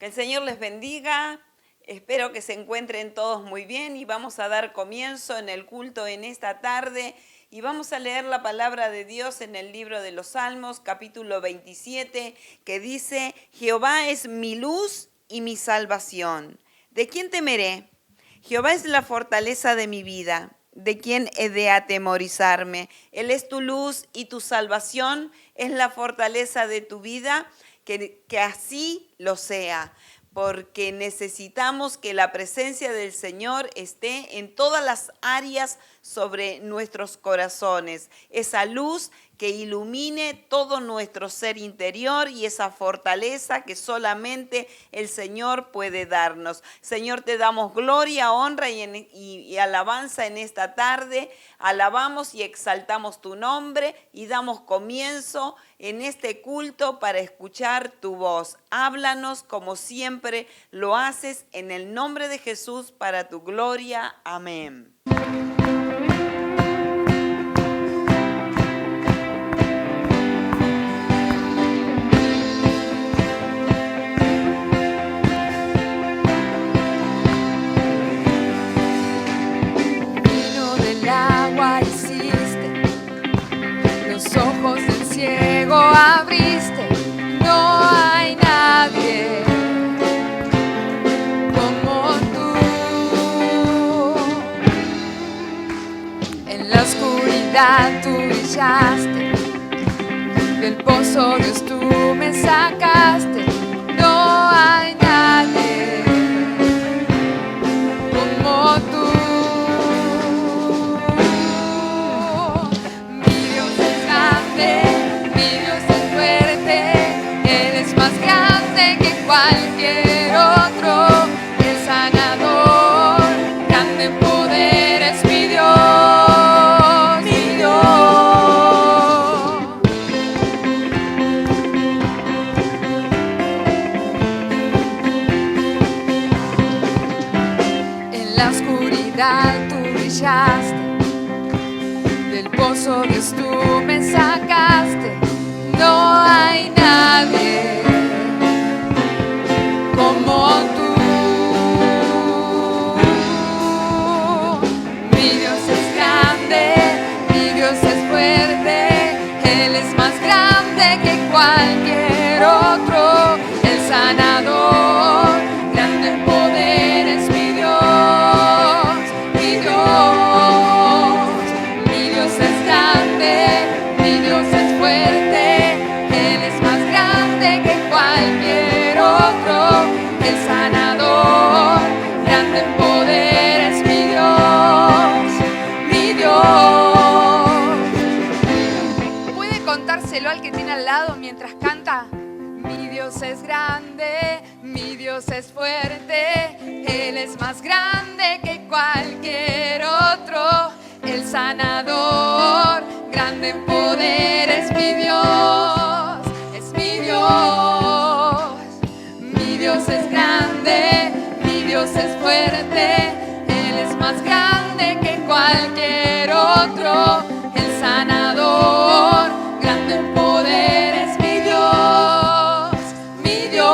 El Señor les bendiga. Espero que se encuentren todos muy bien y vamos a dar comienzo en el culto en esta tarde y vamos a leer la palabra de Dios en el libro de los Salmos, capítulo 27, que dice: Jehová es mi luz y mi salvación. ¿De quién temeré? Jehová es la fortaleza de mi vida. ¿De quién he de atemorizarme? Él es tu luz y tu salvación, es la fortaleza de tu vida. Que así lo sea, porque necesitamos que la presencia del Señor esté en todas las áreas sobre nuestros corazones. Esa luz que ilumine todo nuestro ser interior y esa fortaleza que solamente el Señor puede darnos. Señor, te damos gloria, honra y alabanza en esta tarde. Alabamos y exaltamos tu nombre y damos comienzo en este culto para escuchar tu voz. Háblanos como siempre lo haces en el nombre de Jesús para tu gloria. Amén. Agua hiciste, los ojos del ciego abriste, no hay nadie como tú. En la oscuridad tú brillaste, del pozo Dios tú me sacaste, no hay nadie como tú. Cualquier otro, el sanador, grande en poder es mi Dios, mi Dios. En la oscuridad tú brillaste, del pozo Dios tú me sacaste, no hay nadie como tú. Mi Dios es grande, mi Dios es fuerte, Él es más grande que cualquier otro, el sanador, grande en poder es mi Dios, mi Dios. Mi Dios es grande, mi Dios es fuerte, Él es más grande que cualquier otro, el sanador, grande en poder es mi Dios, mi Dios. ¿Puede contárselo al que tiene al lado mientras canta? Mi Dios es grande, mi Dios es fuerte, Él es más grande que cualquier otro, el sanador, grande en poder es mi Dios, es mi Dios. Mi Dios es grande, mi Dios es fuerte, Él es más grande que cualquier otro, el sanador, grande en poder es mi Dios, mi Dios.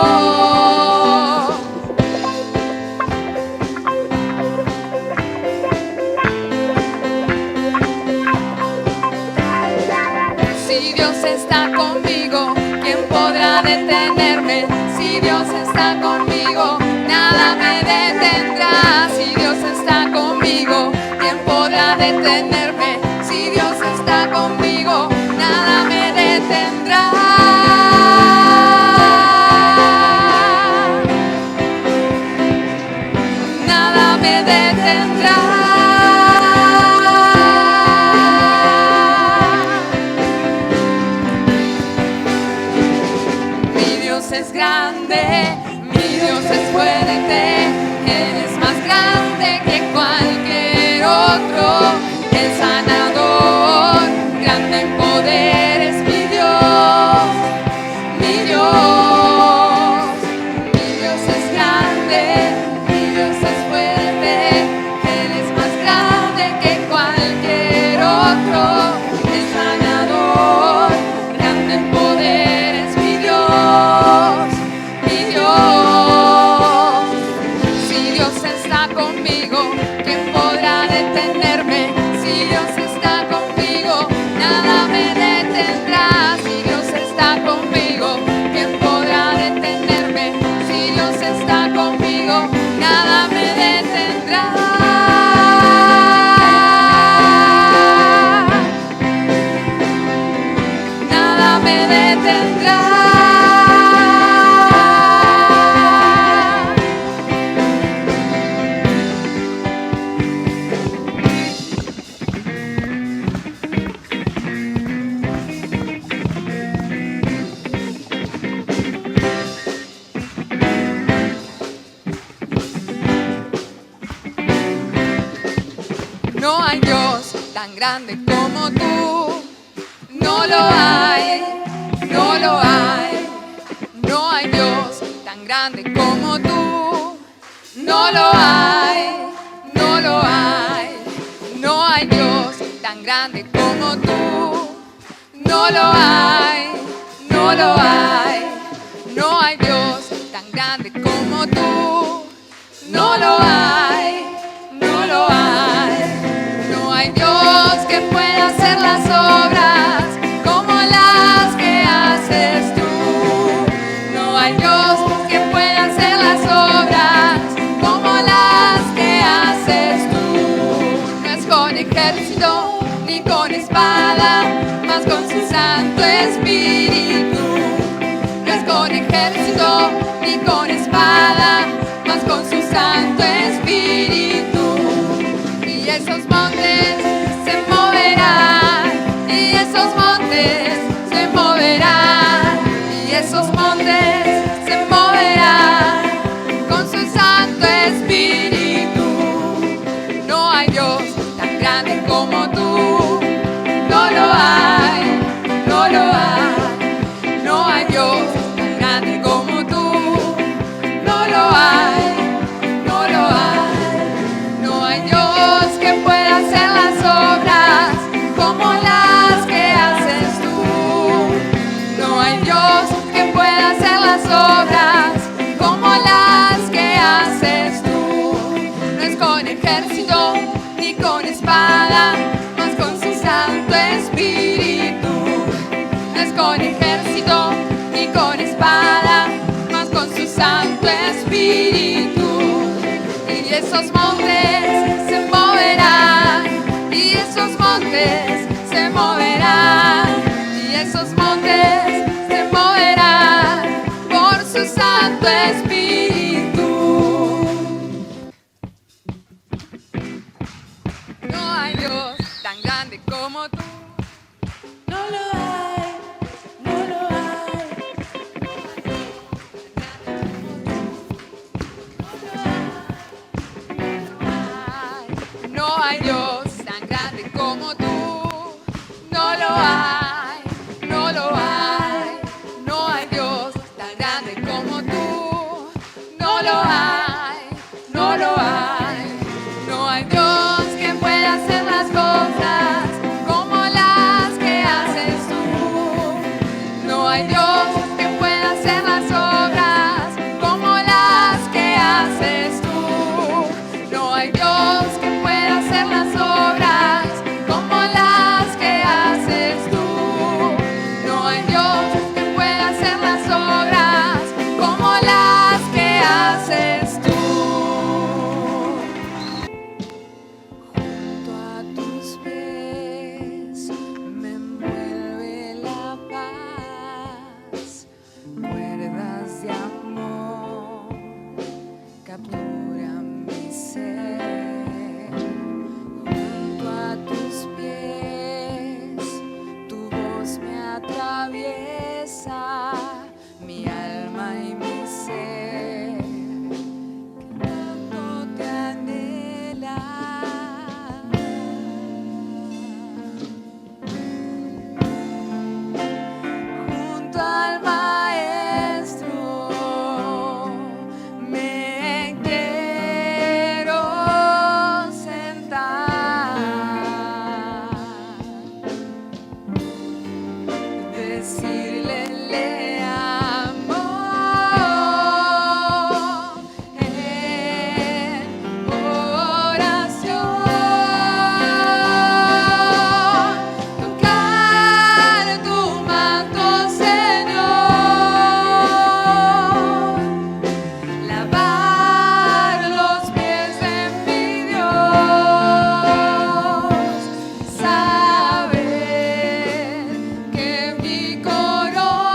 Si Dios está conmigo, ¿quién podrá detenerme? Si Dios está conmigo, nada me detendrá. Si Dios está conmigo, ¿quién podrá detenerme? Si Dios está conmigo, nada me detendrá. Nada me detendrá. Es grande, mi Dios es fuerte, Él es más grande que cualquier otro, el sanador, grande en poder es mi Dios, mi Dios. Mi Dios es grande, mi Dios es fuerte, Él es más grande que cualquier otro, el sanador, grande en poder es mi Dios, mi Dios. detendrá. No hay Dios tan grande como tú. No lo hay, no lo hay. No hay Dios tan grande como tú. No lo hay, no lo hay. No hay Dios tan grande como tú. No lo hay, no lo hay. No hay Dios tan grande como tú. No lo hay, no lo hay. No hay Dios que pueda hacer las obras como las que haces tú. No hay Dios que pueda hacer las obras como las que haces tú. No es con ejército ni con espada, mas con su Santo Espíritu. No es con ejército ni con espada, mas con su Santo Espíritu. Y esos montes se moverán, y esos montes se moverán, y esos montes se moverán con su Santo Espíritu. No hay Dios tan grande como tú. No lo hay, no lo hay. No hay Dios tan grande como tú. No lo hay, no lo hay. No hay Dios que pueda hacer las obras como las que haces tú. No hay Dios que pueda hacer las obras como las que haces tú. No es con ejército ni con espada, mas con su Santo Espíritu. No es con ejército ni con espada, mas con su Santo Espíritu. Y esos montes se moverán, y esos montes se moverán, y esos montes se moverán por su Santo Espíritu. No hay Dios tan grande como tú. No lo hay, no lo hay. No hay Dios tan grande como tú. No lo hay, no lo hay. No hay Dios tan grande como tú. No lo hay, no lo hay. No hay Dios que pueda hacer las cosas como las que haces tú. No hay Dios que pueda hacer las obras como las que haces tú. No hay Dios que pueda hacer las obras como las que haces tú. No hay Dios que pueda hacer las obras como las que haces tú. Junto a tus pies me envuelve la paz. Cuerdas de amor capturan mi ser. Junto a tus pies tu voz me atraviesa mi alma y mi ser, que tanto te anhela. Junto al Maestro me quiero sentar, decirle le amo en oración, tocar tu manto, Señor, lavar los pies de mi Dios, saber que mi corona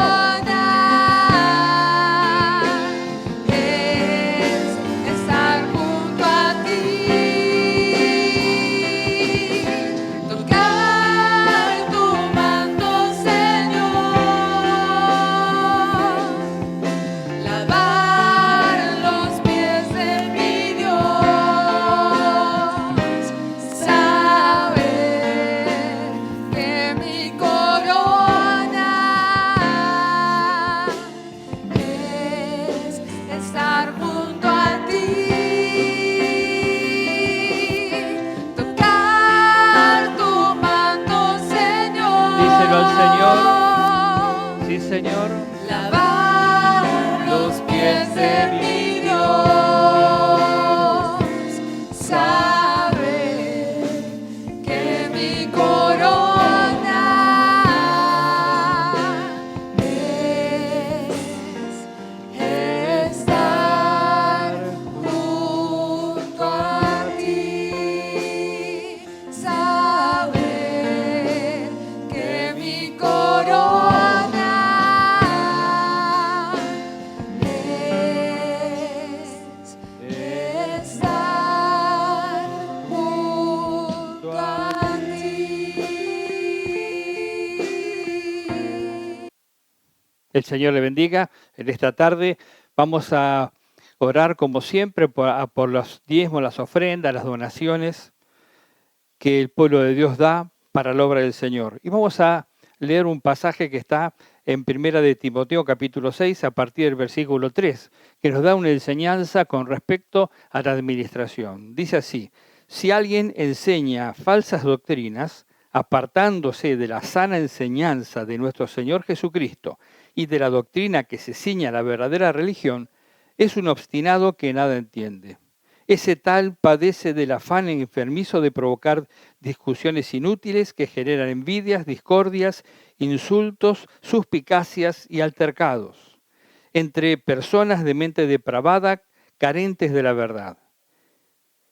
Díselo al Señor. Sí, Señor. Lavar los pies de mi Dios, saber que mi corona es estar junto a ti, saber que mi corona es estar junto a ti. El Señor le bendiga. En esta tarde vamos a orar como siempre por los diezmos, las ofrendas, las donaciones que el pueblo de Dios da para la obra del Señor. Y vamos a leer un pasaje que está en 1 de Timoteo capítulo 6 a partir del versículo 3, que nos da una enseñanza con respecto a la administración. Dice así: si alguien enseña falsas doctrinas, apartándose de la sana enseñanza de nuestro Señor Jesucristo y de la doctrina que se ciña a la verdadera religión, es un obstinado que nada entiende. Ese tal padece del afán enfermizo de provocar discusiones inútiles que generan envidias, discordias, insultos, suspicacias y altercados entre personas de mente depravada, carentes de la verdad.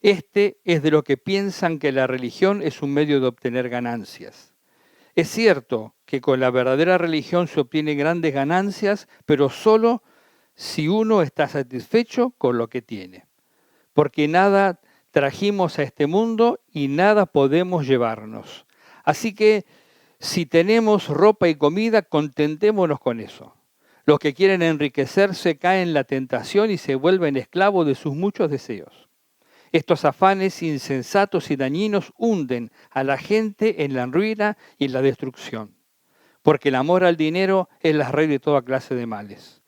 Este es de lo que piensan que la religión es un medio de obtener ganancias. Es cierto que con la verdadera religión se obtienen grandes ganancias, pero solo si uno está satisfecho con lo que tiene. Porque nada trajimos a este mundo y nada podemos llevarnos. Así que si tenemos ropa y comida, contentémonos con eso. Los que quieren enriquecerse caen en la tentación y se vuelven esclavos de sus muchos deseos. Estos afanes insensatos y dañinos hunden a la gente en la ruina y en la destrucción. Porque el amor al dinero es la raíz de toda clase de males.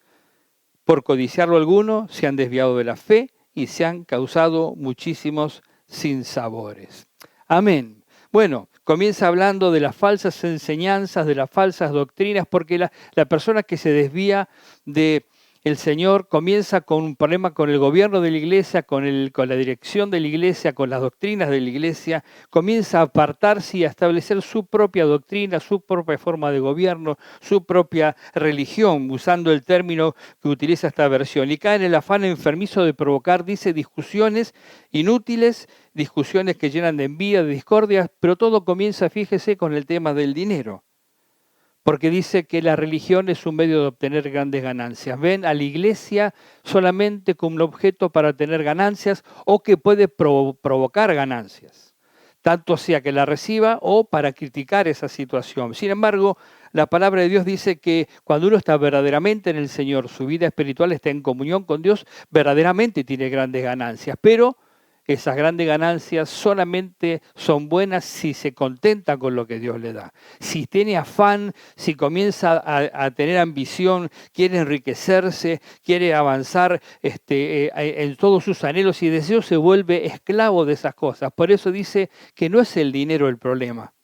Por codiciarlo algunos se han desviado de la fe y se han causado muchísimos sinsabores. Amén. Bueno, comienza hablando de las falsas enseñanzas, de las falsas doctrinas, porque la persona que se desvía de el Señor comienza con un problema con el gobierno de la iglesia, con la dirección de la iglesia, con las doctrinas de la iglesia, comienza a apartarse y a establecer su propia doctrina, su propia forma de gobierno, su propia religión, usando el término que utiliza esta versión. Y cae en el afán enfermizo de provocar, dice, discusiones inútiles, discusiones que llenan de envidia, de discordia, pero todo comienza, fíjese, con el tema del dinero. Porque dice que la religión es un medio de obtener grandes ganancias. Ven a la iglesia solamente como un objeto para tener ganancias o que puede provocar ganancias, tanto sea que la reciba o para criticar esa situación. Sin embargo, la palabra de Dios dice que cuando uno está verdaderamente en el Señor, su vida espiritual está en comunión con Dios, verdaderamente tiene grandes ganancias, pero esas grandes ganancias solamente son buenas si se contenta con lo que Dios le da. Si tiene afán, si comienza a tener ambición, quiere enriquecerse, quiere avanzar en todos sus anhelos y deseos, se vuelve esclavo de esas cosas. Por eso dice que no es el dinero el problema.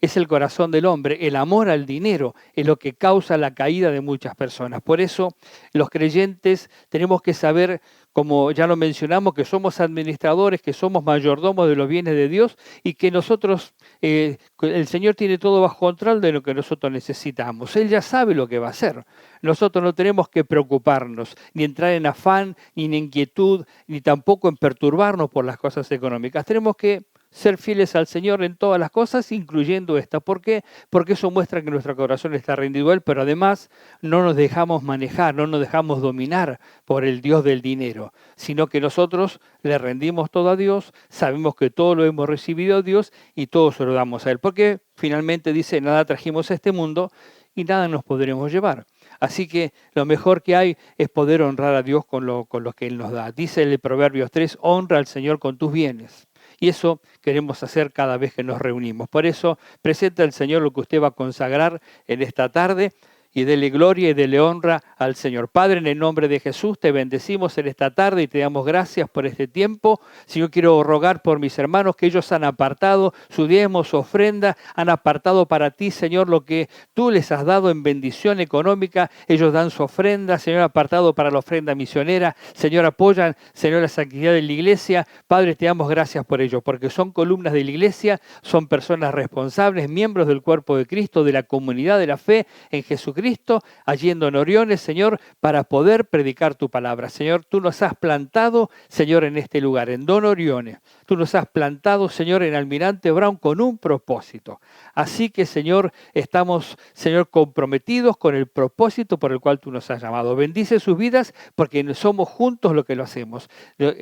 Es el corazón del hombre, el amor al dinero es lo que causa la caída de muchas personas. Por eso los creyentes tenemos que saber, como ya lo mencionamos, que somos administradores, que somos mayordomos de los bienes de Dios y que nosotros, el Señor tiene todo bajo control de lo que nosotros necesitamos. Él ya sabe lo que va a hacer. Nosotros no tenemos que preocuparnos, ni entrar en afán, ni en inquietud, ni tampoco en perturbarnos por las cosas económicas. Tenemos que ser fieles al Señor en todas las cosas, incluyendo esta. ¿Por qué? Porque eso muestra que nuestro corazón está rendido a Él, pero además no nos dejamos manejar, no nos dejamos dominar por el Dios del dinero, sino que nosotros le rendimos todo a Dios, sabemos que todo lo hemos recibido a Dios y todo se lo damos a Él. Porque finalmente dice, nada trajimos a este mundo y nada nos podremos llevar. Así que lo mejor que hay es poder honrar a Dios con lo que Él nos da. Dice el Proverbios 3, honra al Señor con tus bienes. Y eso queremos hacer cada vez que nos reunimos. Por eso presenta al Señor lo que usted va a consagrar en esta tarde y dele gloria y dele honra al Señor. Padre, en el nombre de Jesús, te bendecimos en esta tarde y te damos gracias por este tiempo. Señor, quiero rogar por mis hermanos que ellos han apartado su diezmo, su ofrenda, han apartado para ti, Señor, lo que tú les has dado en bendición económica. Ellos dan su ofrenda, Señor, apartado para la ofrenda misionera. Señor, apoyan, Señor, las actividades de la iglesia. Padre, te damos gracias por ello, porque son columnas de la iglesia, son personas responsables, miembros del cuerpo de Cristo, de la comunidad de la fe en Jesucristo, allí en Don Oriones, Señor, para poder predicar tu palabra. Señor, tú nos has plantado, Señor, en este lugar, en Don Oriones. Tú nos has plantado, Señor, en Almirante Brown con un propósito. Así que, Señor, estamos, Señor, comprometidos con el propósito por el cual tú nos has llamado. Bendice sus vidas porque somos juntos lo que lo hacemos.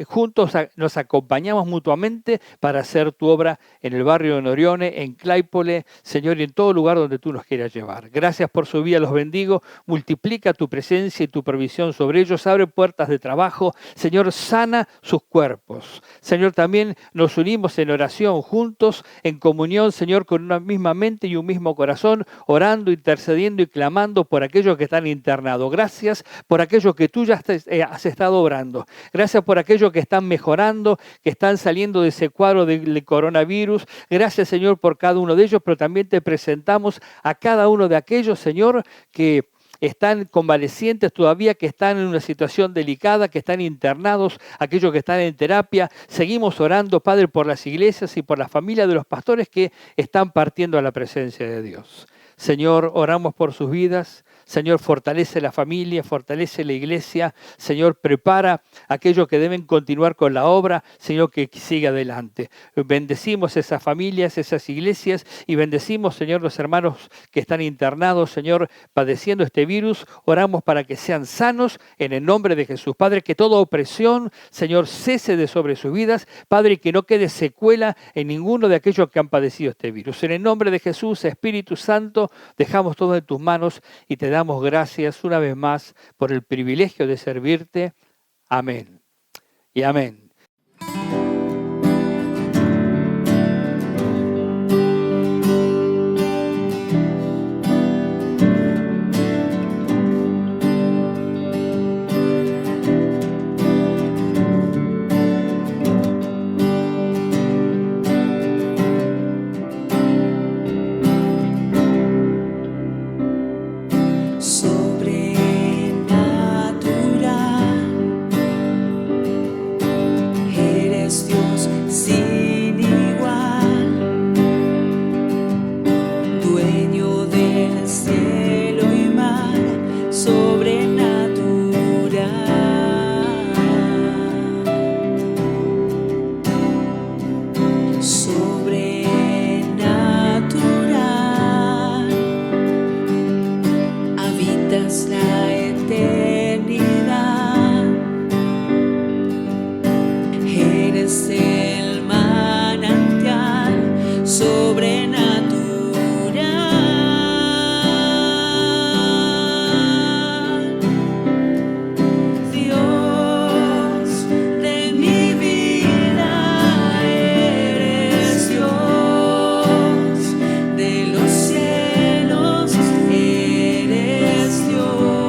Juntos nos acompañamos mutuamente para hacer tu obra en el barrio de Norione, en Claypole, Señor, y en todo lugar donde tú nos quieras llevar. Gracias por su vida, los bendigo. Multiplica tu presencia y tu provisión sobre ellos. Abre puertas de trabajo. Señor, sana sus cuerpos. Señor, también nos unimos en oración juntos, en comunión, Señor, con una misma mente y un mismo corazón, orando, intercediendo y clamando por aquellos que están internados. Gracias por aquellos que tú ya has estado orando. Gracias por aquellos que están mejorando, que están saliendo de ese cuadro del coronavirus. Gracias, Señor, por cada uno de ellos, pero también te presentamos a cada uno de aquellos, Señor, que están convalecientes todavía, que están en una situación delicada, que están internados, aquellos que están en terapia. Seguimos orando, Padre, por las iglesias y por la familia de los pastores que están partiendo a la presencia de Dios. Señor, oramos por sus vidas. Señor, fortalece la familia, fortalece la iglesia. Señor, prepara a aquellos que deben continuar con la obra. Señor, que siga adelante. Bendecimos esas familias, esas iglesias y bendecimos, Señor, los hermanos que están internados, Señor, padeciendo este virus. Oramos para que sean sanos en el nombre de Jesús. Padre, que toda opresión, Señor, cese de sobre sus vidas. Padre, que no quede secuela en ninguno de aquellos que han padecido este virus. En el nombre de Jesús, Espíritu Santo, dejamos todo en tus manos y te damos gracias una vez más por el privilegio de servirte. Amén y amén. De los cielos eres Dios.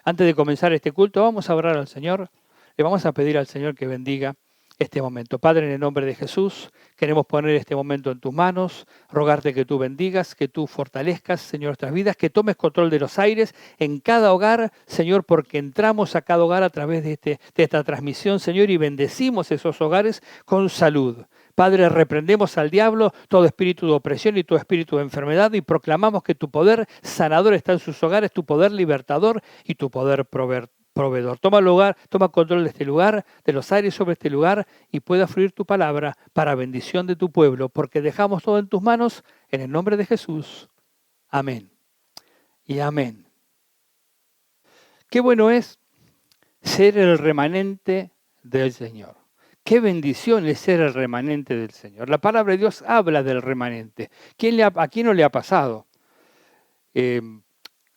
Antes de comenzar este culto, vamos a orar al Señor. Le vamos a pedir al Señor que bendiga este momento. Padre, en el nombre de Jesús, queremos poner este momento en tus manos, rogarte que tú bendigas, que tú fortalezcas, Señor, nuestras vidas, que tomes control de los aires en cada hogar, Señor, porque entramos a cada hogar a través de esta transmisión, Señor, y bendecimos esos hogares con salud. Padre, reprendemos al diablo todo espíritu de opresión y todo espíritu de enfermedad y proclamamos que tu poder sanador está en sus hogares, tu poder libertador y tu poder proveedor. Toma control de este lugar, de los aires sobre este lugar y pueda fluir tu palabra para bendición de tu pueblo, porque dejamos todo en tus manos en el nombre de Jesús. Amén. Y amén. Qué bueno es ser el remanente del Señor. Qué bendición es ser el remanente del Señor. La palabra de Dios habla del remanente. ¿A quién no le ha pasado?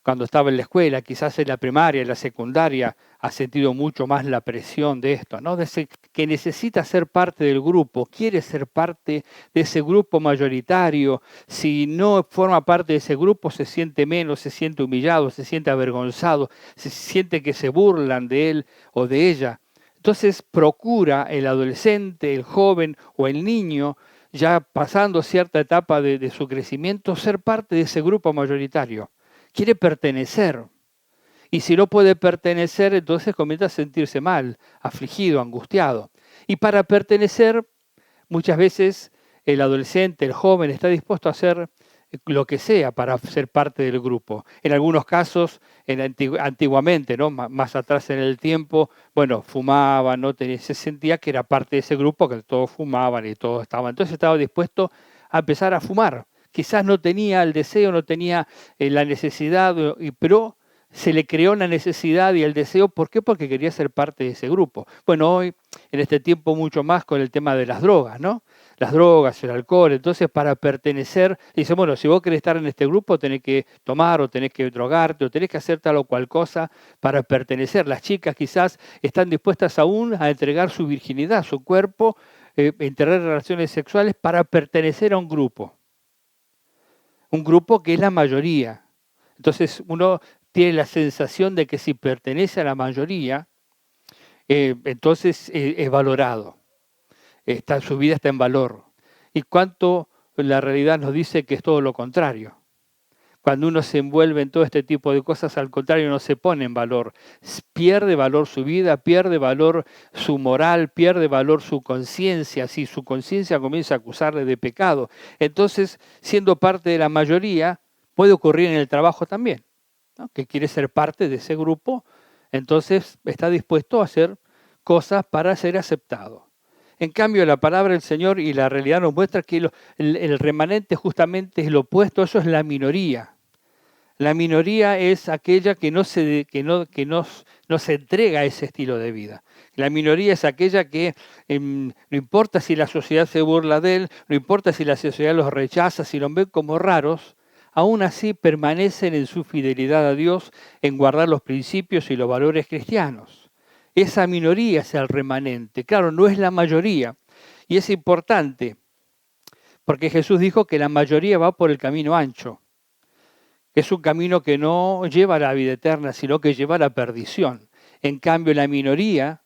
Cuando estaba en la escuela, quizás en la primaria, en la secundaria, ha sentido mucho más la presión de esto, ¿no? Que necesita ser parte del grupo, quiere ser parte de ese grupo mayoritario. Si no forma parte de ese grupo, se siente menos, se siente humillado, se siente avergonzado, se siente que se burlan de él o de ella. Entonces procura el adolescente, el joven o el niño, ya pasando cierta etapa de su crecimiento, ser parte de ese grupo mayoritario. Quiere pertenecer. Y si no puede pertenecer, entonces comienza a sentirse mal, afligido, angustiado. Y para pertenecer, muchas veces el adolescente, el joven, está dispuesto a hacer lo que sea para ser parte del grupo. En algunos casos, antiguamente, ¿no? Más atrás en el tiempo, bueno, fumaban, ¿no? Se sentía que era parte de ese grupo, que todos fumaban y todos estaban. Entonces estaba dispuesto a empezar a fumar. Quizás no tenía el deseo, no tenía la necesidad, pero se le creó la necesidad y el deseo. ¿Por qué? Porque quería ser parte de ese grupo. Bueno, hoy, en este tiempo, mucho más con el tema de las drogas, ¿no? Las drogas, el alcohol. Entonces, para pertenecer, dice, bueno, si vos querés estar en este grupo, tenés que tomar o tenés que drogarte o tenés que hacer tal o cual cosa para pertenecer. Las chicas quizás están dispuestas aún a entregar su virginidad, su cuerpo, tener relaciones sexuales para pertenecer a un grupo. Un grupo que es la mayoría. Entonces uno tiene la sensación de que si pertenece a la mayoría, entonces es valorado. Su vida está en valor. Y cuánto la realidad nos dice que es todo lo contrario. Cuando uno se envuelve en todo este tipo de cosas, al contrario, no se pone en valor. Pierde valor su vida, pierde valor su moral, pierde valor su conciencia. Si su conciencia comienza a acusarle de pecado, entonces, siendo parte de la mayoría, puede ocurrir en el trabajo también, ¿no? Que quiere ser parte de ese grupo, entonces está dispuesto a hacer cosas para ser aceptado. En cambio, la palabra del Señor y la realidad nos muestra que el remanente justamente es lo opuesto, eso es la minoría. La minoría es aquella que no se entrega a ese estilo de vida. La minoría es aquella que no importa si la sociedad se burla de él, no importa si la sociedad los rechaza, si los ven como raros, aún así permanecen en su fidelidad a Dios, en guardar los principios y los valores cristianos. Esa minoría es el remanente. Claro, no es la mayoría. Y es importante, porque Jesús dijo que la mayoría va por el camino ancho. Es un camino que no lleva a la vida eterna, sino que lleva a la perdición. En cambio, la minoría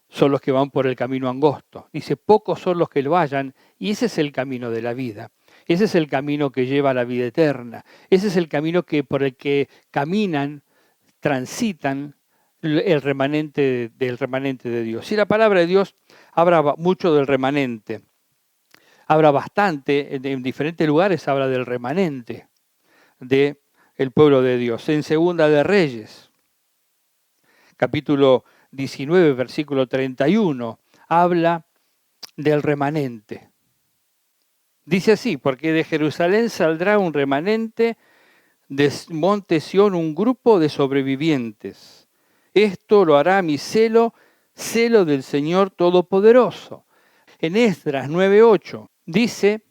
son los que van por el camino angosto. Dice, pocos son los que lo vayan, y ese es el camino de la vida. Ese es el camino que lleva a la vida eterna. Ese es el camino por el que caminan, transitan el remanente de Dios. Y la palabra de Dios habla mucho del remanente. Habla bastante, en diferentes lugares habla del remanente del pueblo de Dios. En Segunda de Reyes, capítulo 19, versículo 31, habla del remanente. Dice así, porque de Jerusalén saldrá un remanente, de monte Sión un grupo de sobrevivientes. Esto lo hará mi celo del Señor Todopoderoso. En Esdras 9:8 dice,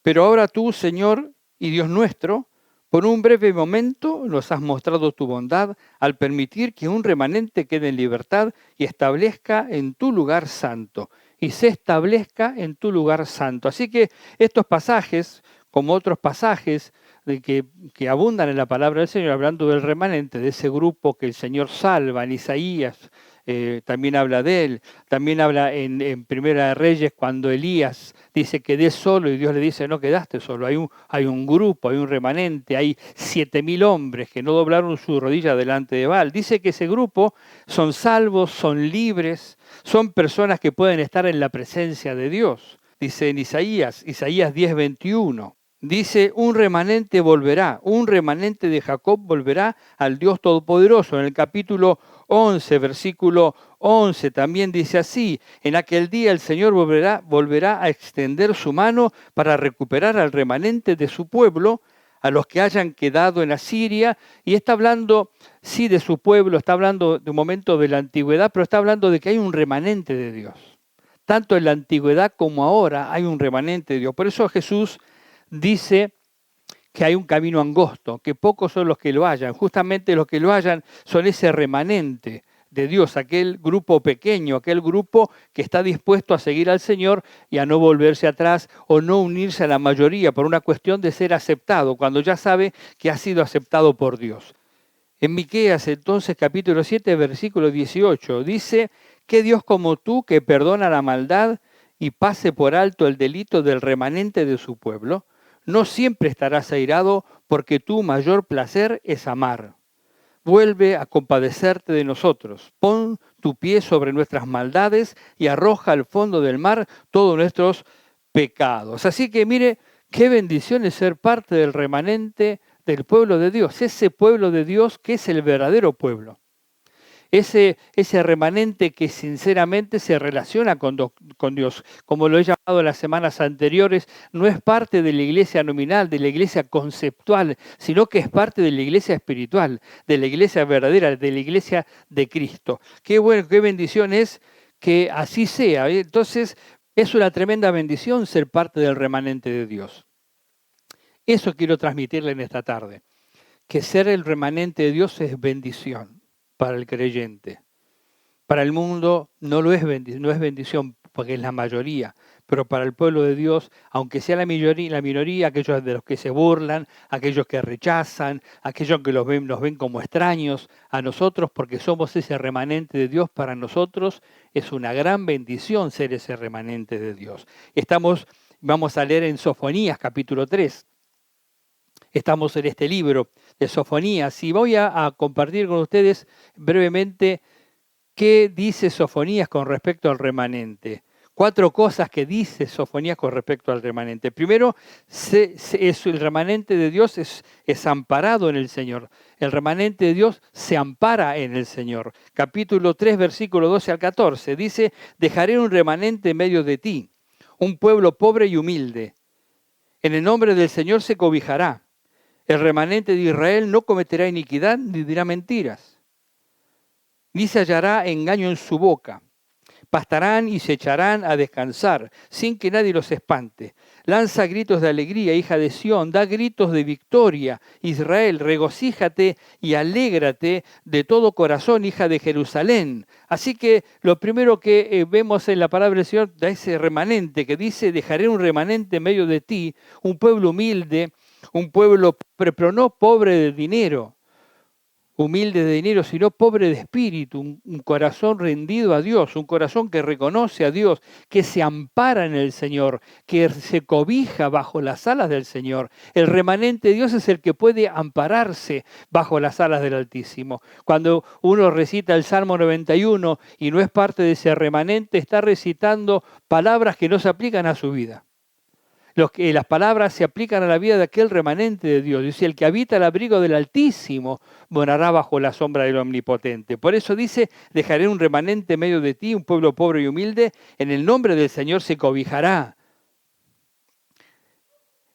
pero ahora tú, Señor y Dios nuestro, por un breve momento nos has mostrado tu bondad al permitir que un remanente quede en libertad y establezca en tu lugar santo. Y se establezca en tu lugar santo. Así que estos pasajes, como otros pasajes que abundan en la palabra del Señor, hablando del remanente, de ese grupo que el Señor salva. En Isaías también habla de él. También habla en Primera de Reyes, cuando Elías dice quedé solo y Dios le dice no quedaste solo, hay un grupo, hay un remanente, hay 7.000 hombres que no doblaron su rodilla delante de Baal. Dice que ese grupo son salvos, son libres, son personas que pueden estar en la presencia de Dios. Dice en Isaías 10:21. Dice, un remanente volverá, un remanente de Jacob volverá al Dios Todopoderoso. En el capítulo 11, versículo 11, también dice así, en aquel día el Señor volverá a extender su mano para recuperar al remanente de su pueblo, a los que hayan quedado en Asiria, y está hablando, sí, de su pueblo, está hablando de un momento de la antigüedad, pero está hablando de que hay un remanente de Dios. Tanto en la antigüedad como ahora hay un remanente de Dios. Por eso Jesús dice que hay un camino angosto, que pocos son los que lo hallan. Justamente los que lo hallan son ese remanente de Dios, aquel grupo pequeño, aquel grupo que está dispuesto a seguir al Señor y a no volverse atrás o no unirse a la mayoría por una cuestión de ser aceptado, cuando ya sabe que ha sido aceptado por Dios. En Miqueas, entonces, capítulo 7, versículo 18, dice, ¿qué Dios como tú que perdona la maldad y pase por alto el delito del remanente de su pueblo? No siempre estarás airado, porque tu mayor placer es amar. Vuelve a compadecerte de nosotros. Pon tu pie sobre nuestras maldades y arroja al fondo del mar todos nuestros pecados. Así que mire, qué bendición es ser parte del remanente del pueblo de Dios. Ese pueblo de Dios que es el verdadero pueblo. Ese remanente que sinceramente se relaciona con Dios, como lo he llamado en las semanas anteriores, no es parte de la iglesia nominal, de la iglesia conceptual, sino que es parte de la iglesia espiritual, de la iglesia verdadera, de la iglesia de Cristo. Qué bueno, qué bendición es que así sea. Entonces, es una tremenda bendición ser parte del remanente de Dios. Eso quiero transmitirle en esta tarde, que ser el remanente de Dios es bendición para el creyente. Para el mundo no es bendición porque es la mayoría, pero para el pueblo de Dios, aunque sea la minoría, aquellos de los que se burlan, aquellos que rechazan, aquellos que nos ven como extraños, a nosotros, porque somos ese remanente de Dios, para nosotros es una gran bendición ser ese remanente de Dios. Vamos a leer en Sofonías capítulo 3. Estamos en este libro de Sofonías y voy a compartir con ustedes brevemente qué dice Sofonías con respecto al remanente. 4 cosas que dice Sofonías con respecto al remanente. Primero, el remanente de Dios es amparado en el Señor. El remanente de Dios se ampara en el Señor. Capítulo 3, versículo 12 al 14. Dice, dejaré un remanente en medio de ti, un pueblo pobre y humilde. En el nombre del Señor se cobijará. El remanente de Israel no cometerá iniquidad ni dirá mentiras, ni se hallará engaño en su boca. Pastarán y se echarán a descansar, sin que nadie los espante. Lanza gritos de alegría, hija de Sión, da gritos de victoria. Israel, regocíjate y alégrate de todo corazón, hija de Jerusalén. Así que lo primero que vemos en la palabra del Señor da ese remanente que dice, dejaré un remanente en medio de ti, un pueblo humilde, un pueblo pobre, pero no pobre de dinero, humilde de dinero, sino pobre de espíritu, un corazón rendido a Dios, un corazón que reconoce a Dios, que se ampara en el Señor, que se cobija bajo las alas del Señor. El remanente de Dios es el que puede ampararse bajo las alas del Altísimo. Cuando uno recita el Salmo 91 y no es parte de ese remanente, está recitando palabras que no se aplican a su vida. Las palabras se aplican a la vida de aquel remanente de Dios. Dice, el que habita el abrigo del Altísimo morará bajo la sombra del Omnipotente. Por eso dice, dejaré un remanente en medio de ti, un pueblo pobre y humilde, en el nombre del Señor se cobijará.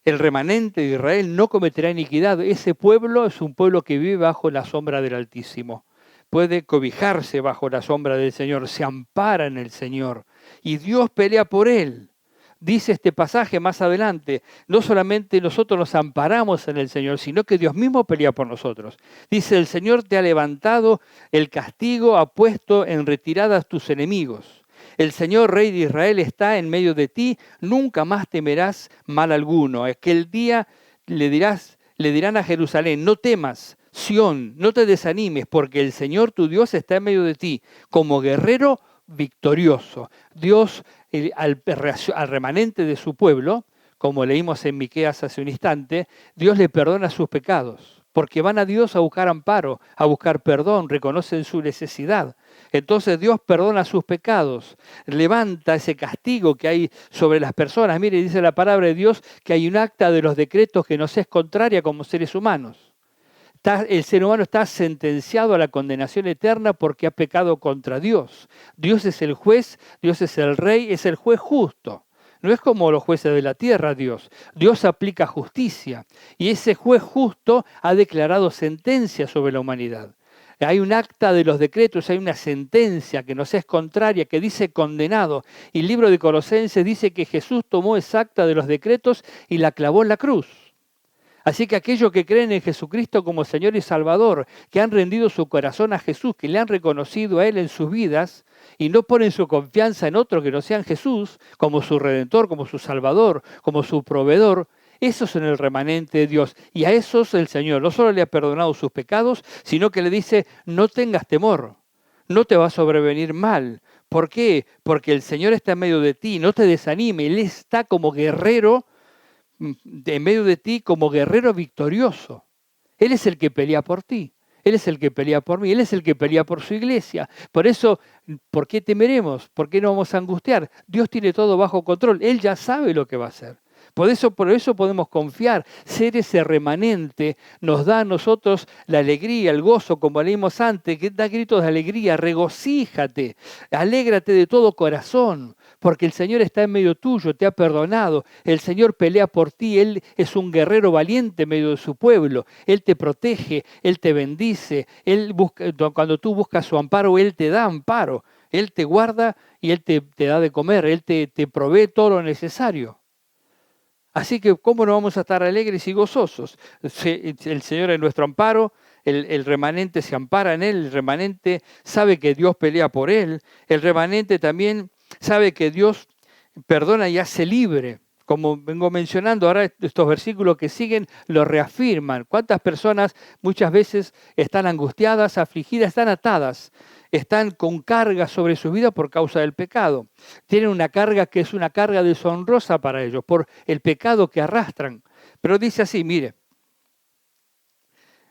El remanente de Israel no cometerá iniquidad. Ese pueblo es un pueblo que vive bajo la sombra del Altísimo. Puede cobijarse bajo la sombra del Señor, se ampara en el Señor. Y Dios pelea por él. Dice este pasaje más adelante, no solamente nosotros nos amparamos en el Señor, sino que Dios mismo pelea por nosotros. Dice, el Señor te ha levantado, el castigo ha puesto en retirada a tus enemigos. El Señor, Rey de Israel, está en medio de ti, nunca más temerás mal alguno. Aquel día le dirás, le dirán a Jerusalén, no temas, Sión, no te desanimes, porque el Señor tu Dios está en medio de ti, como guerrero victorioso. Dios al remanente de su pueblo, como leímos en Miqueas hace un instante, Dios le perdona sus pecados, porque van a Dios a buscar amparo, a buscar perdón, reconocen su necesidad. Entonces Dios perdona sus pecados, levanta ese castigo que hay sobre las personas. Mire, dice la palabra de Dios que hay un acta de los decretos que nos es contraria como seres humanos. El ser humano está sentenciado a la condenación eterna porque ha pecado contra Dios. Dios es el juez, Dios es el rey, es el juez justo. No es como los jueces de la tierra, Dios. Dios aplica justicia y ese juez justo ha declarado sentencia sobre la humanidad. Hay un acta de los decretos, hay una sentencia que nos es contraria, que dice condenado. Y el libro de Colosenses dice que Jesús tomó esa acta de los decretos y la clavó en la cruz. Así que aquellos que creen en Jesucristo como Señor y Salvador, que han rendido su corazón a Jesús, que le han reconocido a Él en sus vidas y no ponen su confianza en otro que no sea Jesús, como su Redentor, como su Salvador, como su proveedor, esos son el remanente de Dios. Y a esos el Señor no solo le ha perdonado sus pecados, sino que le dice, no tengas temor, no te va a sobrevenir mal. ¿Por qué? Porque el Señor está en medio de ti, no te desanime, Él está como guerrero en medio de ti como guerrero victorioso. Él es el que pelea por ti, Él es el que pelea por mí, Él es el que pelea por su iglesia. Por eso, ¿por qué temeremos? ¿Por qué no vamos a angustiar? Dios tiene todo bajo control, Él ya sabe lo que va a hacer. Por eso podemos confiar, ser ese remanente nos da a nosotros la alegría, el gozo, como leímos antes, que da gritos de alegría, regocíjate, alégrate de todo corazón, porque el Señor está en medio tuyo, te ha perdonado, el Señor pelea por ti, Él es un guerrero valiente en medio de su pueblo, Él te protege, Él te bendice, cuando tú buscas su amparo, Él te da amparo, Él te guarda y Él te da de comer, Él te provee todo lo necesario. Así que, ¿cómo no vamos a estar alegres y gozosos? El Señor es nuestro amparo, el remanente se ampara en Él, el remanente sabe que Dios pelea por Él, el remanente también sabe que Dios perdona y hace libre. Como vengo mencionando, ahora estos versículos que siguen lo reafirman. ¿Cuántas personas muchas veces están angustiadas, afligidas, están atadas? Están con carga sobre su vida por causa del pecado. Tienen una carga que es una carga deshonrosa para ellos, por el pecado que arrastran. Pero dice así, mire,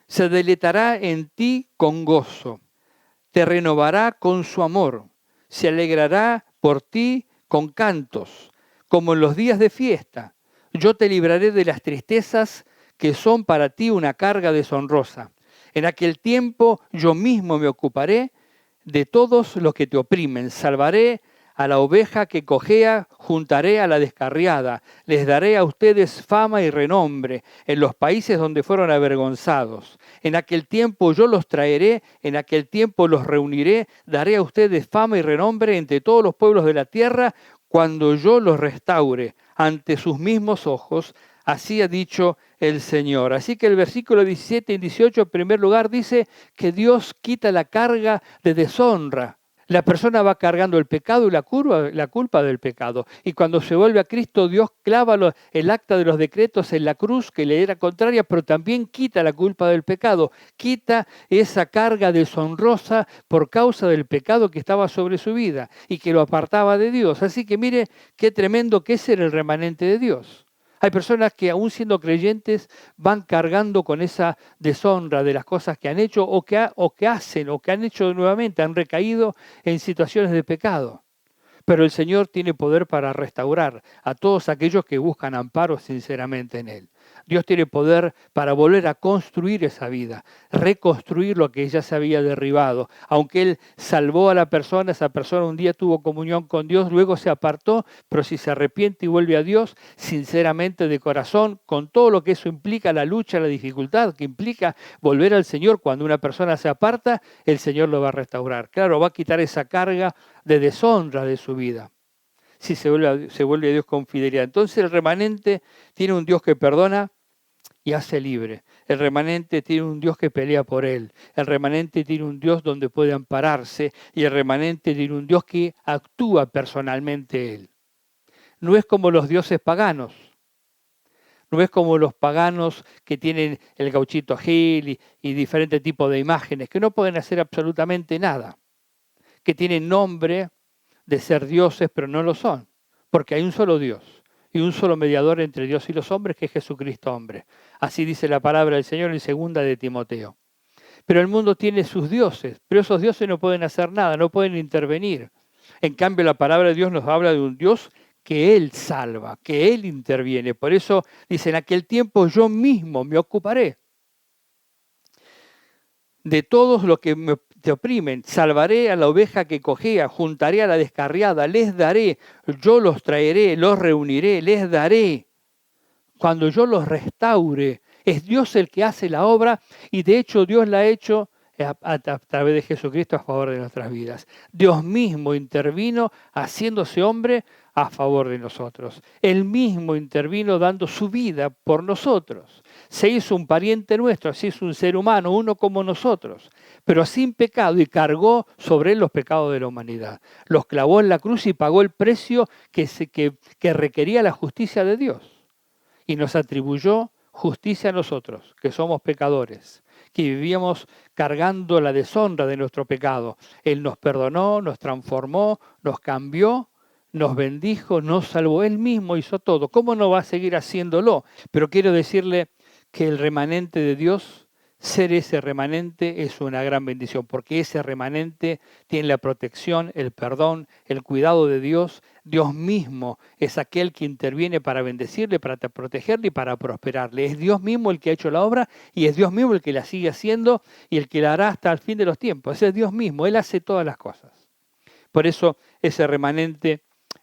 se deleitará en ti con gozo, te renovará con su amor, se alegrará por ti con cantos, como en los días de fiesta. Yo te libraré de las tristezas que son para ti una carga deshonrosa. En aquel tiempo yo mismo me ocuparé de todos los que te oprimen. Salvaré a la oveja que cojea, juntaré a la descarriada. Les daré a ustedes fama y renombre en los países donde fueron avergonzados. En aquel tiempo yo los traeré, en aquel tiempo los reuniré, daré a ustedes fama y renombre entre todos los pueblos de la tierra, cuando yo los restaure ante sus mismos ojos. Así ha dicho el Señor. Así que el versículo 17 y 18 en primer lugar dice que Dios quita la carga de deshonra. La persona va cargando el pecado y la culpa del pecado. Y cuando se vuelve a Cristo, Dios clava el acta de los decretos en la cruz que le era contraria, pero también quita la culpa del pecado. Quita esa carga deshonrosa por causa del pecado que estaba sobre su vida y que lo apartaba de Dios. Así que mire qué tremendo que es ser el remanente de Dios. Hay personas que aún siendo creyentes van cargando con esa deshonra de las cosas que han hecho o que hacen o que han hecho nuevamente, han recaído en situaciones de pecado. Pero el Señor tiene poder para restaurar a todos aquellos que buscan amparo sinceramente en Él. Dios tiene poder para volver a construir esa vida, reconstruir lo que ya se había derribado. Aunque Él salvó a la persona, esa persona un día tuvo comunión con Dios, luego se apartó, pero si se arrepiente y vuelve a Dios, sinceramente de corazón, con todo lo que eso implica, la lucha, la dificultad que implica volver al Señor, cuando una persona se aparta, el Señor lo va a restaurar. Claro, va a quitar esa carga de deshonra de su vida, si se vuelve a Dios con fidelidad. Entonces el remanente tiene un Dios que perdona y hace libre. El remanente tiene un Dios que pelea por él. El remanente tiene un Dios donde puede ampararse y el remanente tiene un Dios que actúa personalmente él. No es como los dioses paganos. No es como los paganos que tienen el gauchito Gil y diferentes tipos de imágenes, que no pueden hacer absolutamente nada, que tienen nombre de ser dioses, pero no lo son, porque hay un solo Dios y un solo mediador entre Dios y los hombres, que es Jesucristo hombre. Así dice la palabra del Señor en 2 de Timoteo. Pero el mundo tiene sus dioses, pero esos dioses no pueden hacer nada, no pueden intervenir. En cambio, la palabra de Dios nos habla de un Dios que Él salva, que Él interviene. Por eso dice, en aquel tiempo yo mismo me ocuparé de todos los que te oprimen. Salvaré a la oveja que cojea, juntaré a la descarriada, les daré, yo los traeré, los reuniré, les daré. Cuando yo los restaure, es Dios el que hace la obra y de hecho Dios la ha hecho a través de Jesucristo a favor de nuestras vidas. Dios mismo intervino haciéndose hombre a favor de nosotros. Él mismo intervino dando su vida por nosotros. Se hizo un pariente nuestro, se hizo un ser humano, uno como nosotros, pero sin pecado, y cargó sobre él los pecados de la humanidad. Los clavó en la cruz y pagó el precio que requería la justicia de Dios. Y nos atribuyó justicia a nosotros, que somos pecadores, que vivíamos cargando la deshonra de nuestro pecado. Él nos perdonó, nos transformó, nos cambió, nos bendijo, nos salvó. Él mismo hizo todo. ¿Cómo no va a seguir haciéndolo? Pero quiero decirle que el remanente de Dios, ser ese remanente es una gran bendición, porque ese remanente tiene la protección, el perdón, el cuidado de Dios. Dios mismo es aquel que interviene para bendecirle, para protegerle y para prosperarle. Es Dios mismo el que ha hecho la obra y es Dios mismo el que la sigue haciendo y el que la hará hasta el fin de los tiempos. Es Dios mismo, Él hace todas las cosas. Por eso ese remanente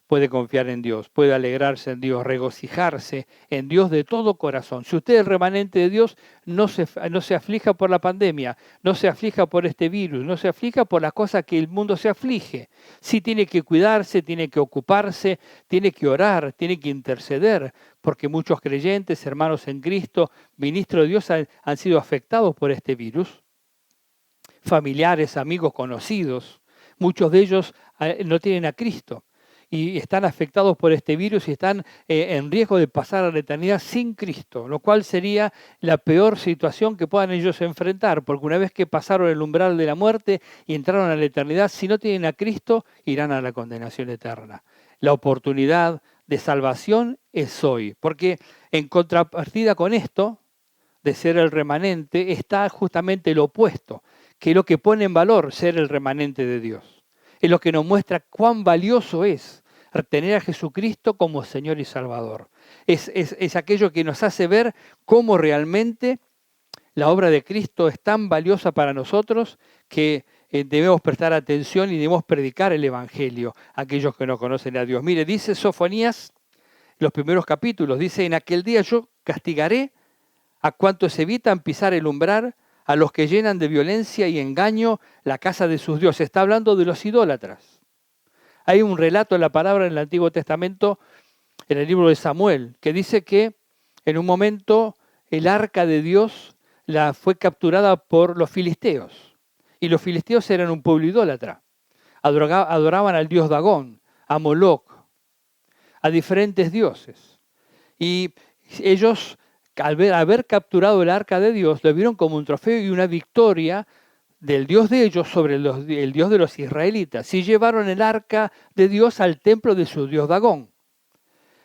puede confiar en Dios, puede alegrarse en Dios, regocijarse en Dios de todo corazón. Si usted es remanente de Dios, no se aflija por la pandemia, no se aflija por este virus, no se aflija por las cosas que el mundo se aflige. Sí tiene que cuidarse, tiene que ocuparse, tiene que orar, tiene que interceder, porque muchos creyentes, hermanos en Cristo, ministros de Dios han sido afectados por este virus. Familiares, amigos, conocidos, muchos de ellos no tienen a Cristo y están afectados por este virus y están en riesgo de pasar a la eternidad sin Cristo, lo cual sería la peor situación que puedan ellos enfrentar, porque una vez que pasaron el umbral de la muerte y entraron a la eternidad, si no tienen a Cristo, irán a la condenación eterna. La oportunidad de salvación es hoy, porque en contrapartida con esto, de ser el remanente, está justamente lo opuesto, que es lo que pone en valor ser el remanente de Dios. Es lo que nos muestra cuán valioso es tener a Jesucristo como Señor y Salvador. Es aquello que nos hace ver cómo realmente la obra de Cristo es tan valiosa para nosotros que debemos prestar atención y debemos predicar el Evangelio a aquellos que no conocen a Dios. Mire, dice Sofonías, los primeros capítulos, dice, en aquel día yo castigaré a cuantos evitan pisar el umbral, a los que llenan de violencia y engaño la casa de sus dioses. Está hablando de los idólatras. Hay un relato en la palabra en el Antiguo Testamento, en el libro de Samuel, que dice que en un momento el arca de Dios fue capturada por los filisteos. Y los filisteos eran un pueblo idólatra. Adoraban al dios Dagón, a Moloc, a diferentes dioses. Y ellos, al haber capturado el arca de Dios, lo vieron como un trofeo y una victoria del Dios de ellos sobre el Dios de los israelitas. Y llevaron el arca de Dios al templo de su dios Dagón.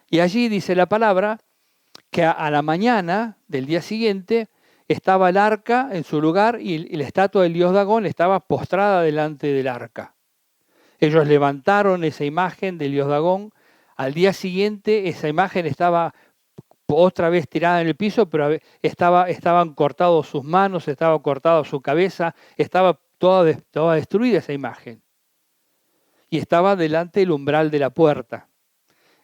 Y allí dice la palabra que a la mañana del día siguiente estaba el arca en su lugar y la estatua del dios Dagón estaba postrada delante del arca. Ellos levantaron esa imagen del dios Dagón. Al día siguiente esa imagen estaba otra vez tirada en el piso, pero estaban cortados sus manos, estaba cortada su cabeza, estaba toda destruida esa imagen. Y estaba delante del umbral de la puerta.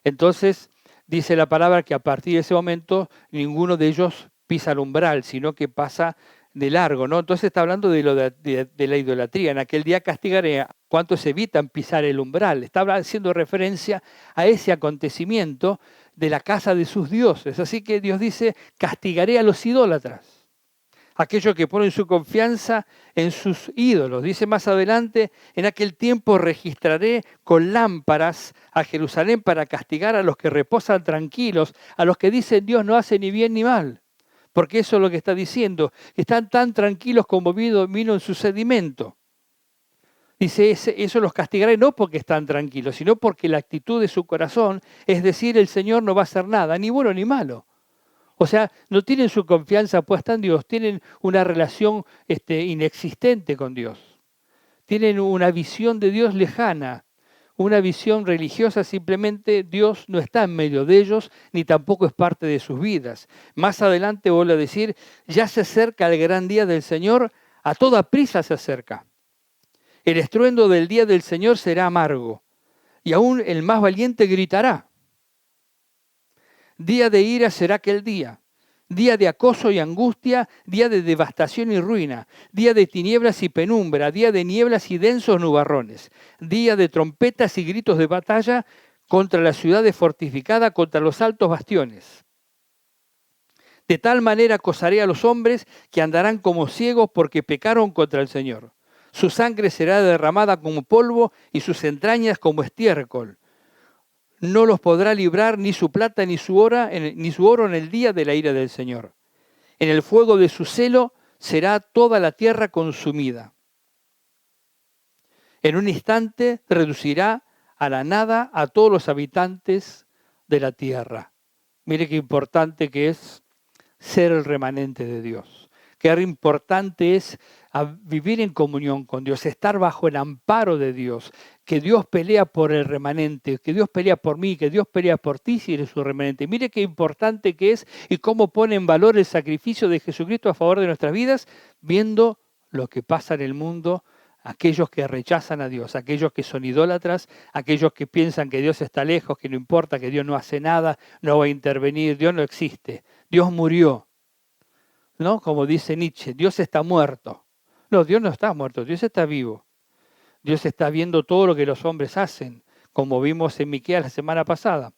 Entonces, dice la palabra que a partir de ese momento ninguno de ellos pisa el umbral, sino que pasa de largo, ¿no? Entonces está hablando de la idolatría. En aquel día castigaré a cuantos evitan pisar el umbral. Está haciendo referencia a ese acontecimiento de la casa de sus dioses. Así que Dios dice, castigaré a los idólatras. Aquellos que ponen su confianza en sus ídolos. Dice más adelante, en aquel tiempo registraré con lámparas a Jerusalén para castigar a los que reposan tranquilos, a los que dicen Dios no hace ni bien ni mal. Porque eso es lo que está diciendo, que están tan tranquilos como vino en su sedimento. Dice, eso los castigaré no porque están tranquilos, sino porque la actitud de su corazón es decir, el Señor no va a hacer nada, ni bueno ni malo. O sea, no tienen su confianza puesta en Dios, tienen una relación inexistente con Dios. Tienen una visión de Dios lejana, una visión religiosa, simplemente Dios no está en medio de ellos, ni tampoco es parte de sus vidas. Más adelante vuelve a decir, ya se acerca el gran día del Señor, a toda prisa se acerca. El estruendo del día del Señor será amargo, y aún el más valiente gritará. Día de ira será aquel día, día de acoso y angustia, día de devastación y ruina, día de tinieblas y penumbra, día de nieblas y densos nubarrones, día de trompetas y gritos de batalla contra las ciudades fortificadas, contra los altos bastiones. De tal manera acosaré a los hombres que andarán como ciegos porque pecaron contra el Señor. Su sangre será derramada como polvo y sus entrañas como estiércol. No los podrá librar ni su plata ni su oro en el día de la ira del Señor. En el fuego de su celo será toda la tierra consumida. En un instante reducirá a la nada a todos los habitantes de la tierra. Mire qué importante que es ser el remanente de Dios. Qué importante es vivir en comunión con Dios, estar bajo el amparo de Dios, que Dios pelea por el remanente, que Dios pelea por mí, que Dios pelea por ti si eres su remanente. Mire qué importante que es y cómo pone en valor el sacrificio de Jesucristo a favor de nuestras vidas, viendo lo que pasa en el mundo, aquellos que rechazan a Dios, aquellos que son idólatras, aquellos que piensan que Dios está lejos, que no importa, que Dios no hace nada, no va a intervenir, Dios no existe, Dios murió. ¿No? Como dice Nietzsche, Dios está muerto. No, Dios no está muerto, Dios está vivo. Dios está viendo todo lo que los hombres hacen, como vimos en Miqueas la semana pasada.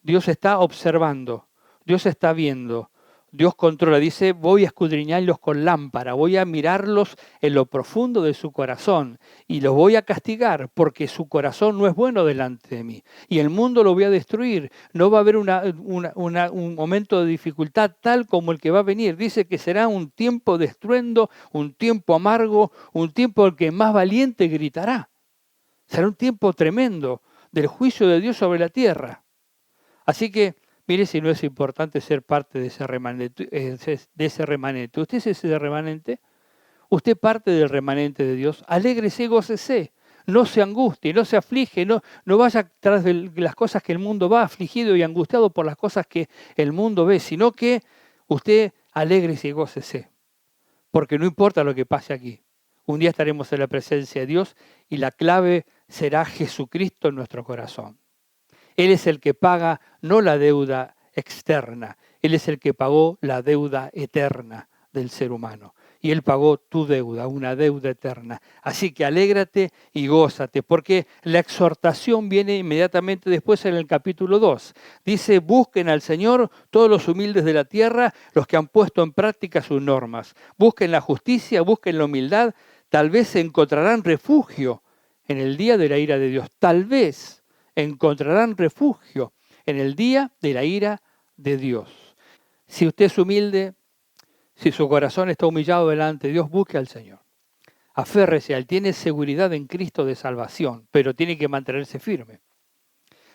Dios está observando, Dios está viendo, Dios controla. Dice, voy a escudriñarlos con lámpara, voy a mirarlos en lo profundo de su corazón y los voy a castigar porque su corazón no es bueno delante de mí. Y el mundo lo voy a destruir. No va a haber un momento de dificultad tal como el que va a venir. Dice que será un tiempo de estruendo, un tiempo amargo, un tiempo en el que más valiente gritará. Será un tiempo tremendo del juicio de Dios sobre la tierra. Así que mire si no es importante ser parte de ese remanente. ¿Usted es ese remanente? ¿Usted parte del remanente de Dios? Alégrese y gócese. No se angustie, no se aflige, no vaya tras de las cosas que el mundo va, afligido y angustiado por las cosas que el mundo ve, sino que usted alégrese y gócese. Porque no importa lo que pase aquí. Un día estaremos en la presencia de Dios y la clave será Jesucristo en nuestro corazón. Él es el que paga no la deuda externa, Él es el que pagó la deuda eterna del ser humano. Y Él pagó tu deuda, una deuda eterna. Así que alégrate y gózate, porque la exhortación viene inmediatamente después en el capítulo 2. Dice, busquen al Señor todos los humildes de la tierra, los que han puesto en práctica sus normas. Busquen la justicia, busquen la humildad, tal vez encontrarán refugio en el día de la ira de Dios. Tal vez encontrarán refugio en el día de la ira de Dios. Si usted es humilde, si su corazón está humillado delante de Dios, busque al Señor. Aférrese a Él, tiene seguridad en Cristo de salvación, pero tiene que mantenerse firme.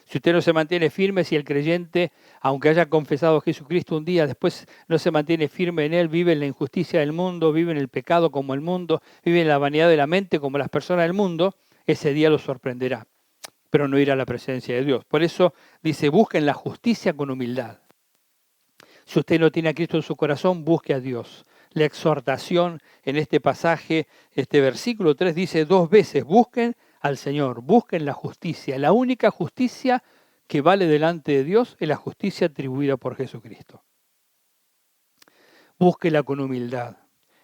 Si usted no se mantiene firme, si el creyente, aunque haya confesado a Jesucristo un día, después no se mantiene firme en Él, vive en la injusticia del mundo, vive en el pecado como el mundo, vive en la vanidad de la mente como las personas del mundo, ese día lo sorprenderá, pero no irá a la presencia de Dios. Por eso dice, busquen la justicia con humildad. Si usted no tiene a Cristo en su corazón, busque a Dios. La exhortación en este pasaje, este versículo 3 dice 2 veces, busquen al Señor, busquen la justicia. La única justicia que vale delante de Dios es la justicia atribuida por Jesucristo. Búsquela con humildad.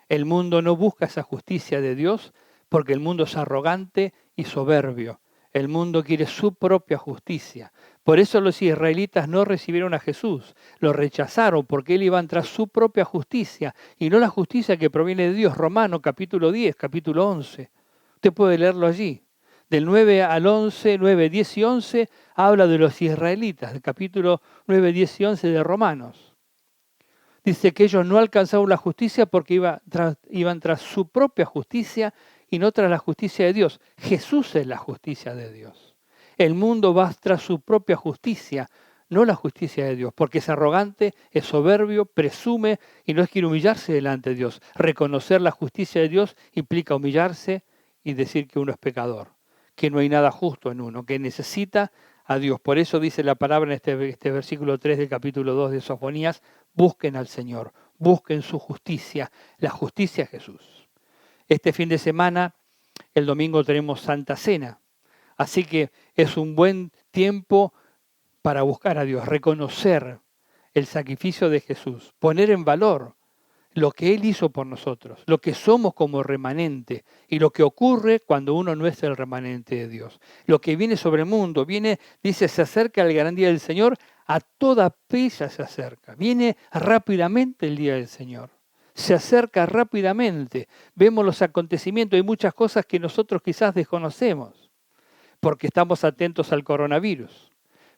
El mundo no busca esa justicia de Dios porque el mundo es arrogante y soberbio. El mundo quiere su propia justicia, Por eso los israelitas no recibieron a Jesús, lo rechazaron porque él iba tras su propia justicia y no la justicia que proviene de Dios. Romanos capítulo 10, capítulo 11. Usted puede leerlo allí. Del 9 al 11, 9, 10 y 11 habla de los israelitas, del capítulo 9, 10 y 11 de Romanos. Dice que ellos no alcanzaron la justicia porque iban tras su propia justicia y no tras la justicia de Dios. Jesús es la justicia de Dios. El mundo va tras su propia justicia, no la justicia de Dios, porque es arrogante, es soberbio, presume y no quiere humillarse delante de Dios. Reconocer la justicia de Dios implica humillarse y decir que uno es pecador, que no hay nada justo en uno, que necesita a Dios. Por eso dice la palabra en este versículo 3 del capítulo 2 de Sofonías, busquen al Señor, busquen su justicia, la justicia de Jesús. Este fin de semana, el domingo tenemos Santa Cena, así que es un buen tiempo para buscar a Dios, reconocer el sacrificio de Jesús, poner en valor lo que Él hizo por nosotros, lo que somos como remanente y lo que ocurre cuando uno no es el remanente de Dios. Lo que viene sobre el mundo, dice, se acerca el gran día del Señor, a toda prisa se acerca. Viene rápidamente el día del Señor. Se acerca rápidamente. Vemos los acontecimientos, hay muchas cosas que nosotros quizás desconocemos, porque estamos atentos al coronavirus,